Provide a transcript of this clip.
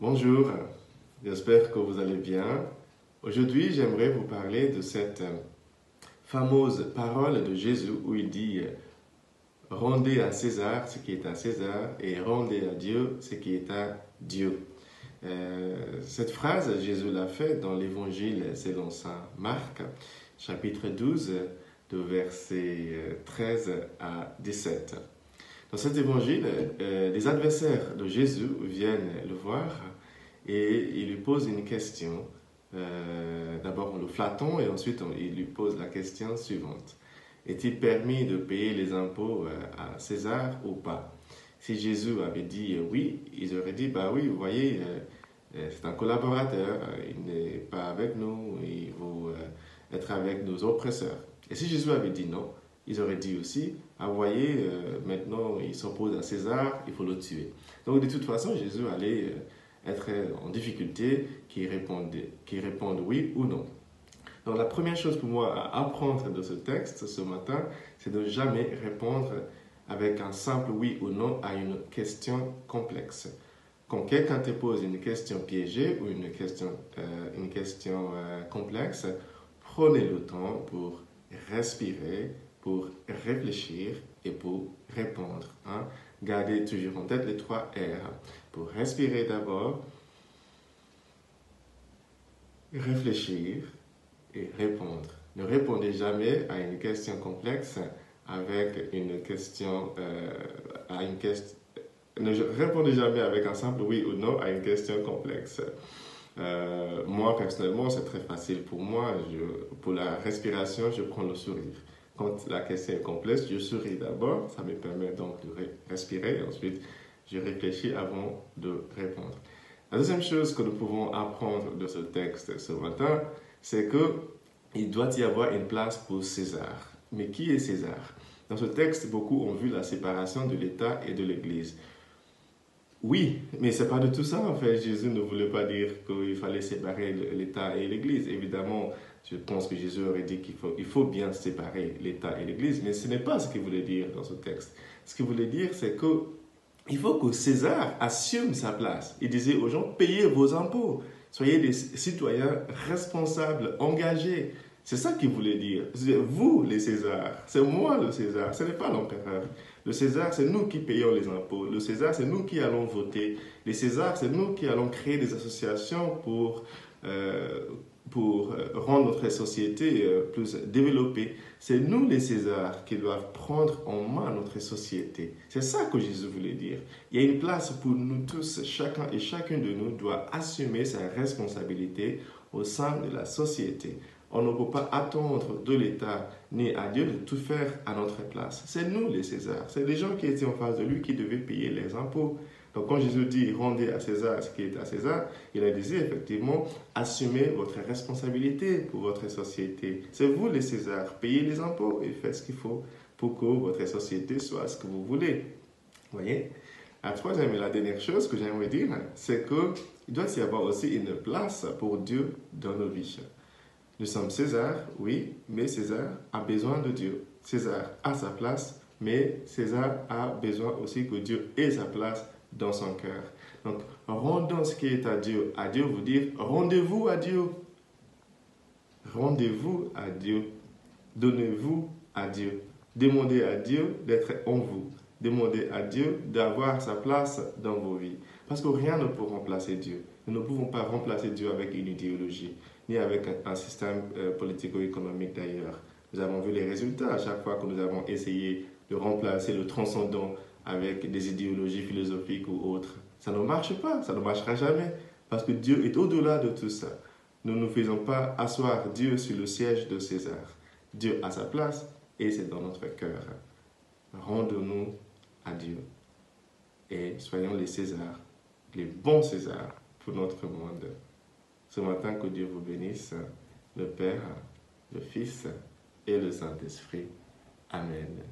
Bonjour, j'espère que vous allez bien. Aujourd'hui, j'aimerais vous parler de cette fameuse parole de Jésus où il dit rendez à César ce qui est à César et rendez à Dieu ce qui est à Dieu. Cette phrase, Jésus l'a fait dans l'évangile selon saint Marc, chapitre 12, de versets 13 à 17. Dans cet évangile, les adversaires de Jésus viennent le voir et ils lui posent une question. D'abord en le flattant et ensuite il lui pose la question suivante. Est-il permis de payer les impôts à César ou pas? Si Jésus avait dit oui, ils auraient dit bah oui, vous voyez, c'est un collaborateur, il n'est pas avec nous, il veut être avec nos oppresseurs. Et si Jésus avait dit non, ils auraient dit aussi, ah vous voyez, maintenant il s'oppose à César, il faut le tuer. Donc de toute façon, Jésus allait être en difficulté, qui répondent oui ou non. Donc la première chose pour moi à apprendre de ce texte ce matin, c'est de jamais répondre avec un simple oui ou non à une question complexe. Quand quelqu'un te pose une question piégée ou une question complexe, prenez le temps pour respirer, pour réfléchir et pour répondre. Gardez toujours en tête les 3 R. Pour respirer d'abord, réfléchir et répondre. Ne répondez jamais à une question complexe avec une question ne répondez jamais avec un simple oui ou non à une question complexe. Moi, personnellement, c'est très facile pour moi. Pour la respiration, je prends le sourire. Quand la question est complexe, je souris d'abord. Ça me permet donc de respirer. Et ensuite, je réfléchis avant de répondre. La deuxième chose que nous pouvons apprendre de ce texte ce matin, c'est qu'il doit y avoir une place pour César. Mais qui est César? Dans ce texte, beaucoup ont vu la séparation de l'État et de l'Église. Oui, mais ce n'est pas de tout ça en fait. Jésus ne voulait pas dire qu'il fallait séparer l'État et l'Église. Évidemment, je pense que Jésus aurait dit qu'il faut bien séparer l'État et l'Église, mais ce n'est pas ce qu'il voulait dire dans ce texte. Ce qu'il voulait dire, c'est qu'il faut que César assume sa place. Il disait aux gens, payez vos impôts, soyez des citoyens responsables, engagés. C'est ça qu'il voulait dire. C'est vous les Césars, c'est moi le César, ce n'est pas l'empereur. Le César, c'est nous qui payons les impôts. Le César, c'est nous qui allons voter. Les Césars, c'est nous qui allons créer des associations pour rendre notre société plus développée. C'est nous les Césars qui doivent prendre en main notre société. C'est ça que Jésus voulait dire. Il y a une place pour nous tous. Chacun et chacune de nous doit assumer sa responsabilité au sein de la société. On ne peut pas attendre de l'État ni à Dieu de tout faire à notre place. C'est nous les Césars. C'est les gens qui étaient en face de lui qui devaient payer les impôts. Donc quand Jésus dit rendez à César ce qui est à César, il a dit effectivement assumez votre responsabilité pour votre société. C'est vous les Césars. Payez les impôts et faites ce qu'il faut pour que votre société soit ce que vous voulez. Vous voyez? La troisième et la dernière chose que j'aimerais dire, c'est qu'il doit y avoir aussi une place pour Dieu dans nos vies. Nous sommes César, oui, mais César a besoin de Dieu. César a sa place, mais César a besoin aussi que Dieu ait sa place dans son cœur. Donc, rendons ce qui est à Dieu vous dire, rendez-vous à Dieu. Rendez-vous à Dieu. Donnez-vous à Dieu. Demandez à Dieu d'être en vous. Demandez à Dieu d'avoir sa place dans vos vies. Parce que rien ne peut remplacer Dieu. Nous ne pouvons pas remplacer Dieu avec une idéologie, ni avec un système politico-économique d'ailleurs. Nous avons vu les résultats à chaque fois que nous avons essayé de remplacer le transcendant avec des idéologies philosophiques ou autres. Ça ne marche pas, ça ne marchera jamais, parce que Dieu est au-delà de tout ça. Nous ne faisons pas asseoir Dieu sur le siège de César. Dieu a sa place et c'est dans notre cœur. Rendons-nous à Dieu et soyons les Césars, les bons Césars pour notre monde. Ce matin, que Dieu vous bénisse, le Père, le Fils et le Saint-Esprit. Amen.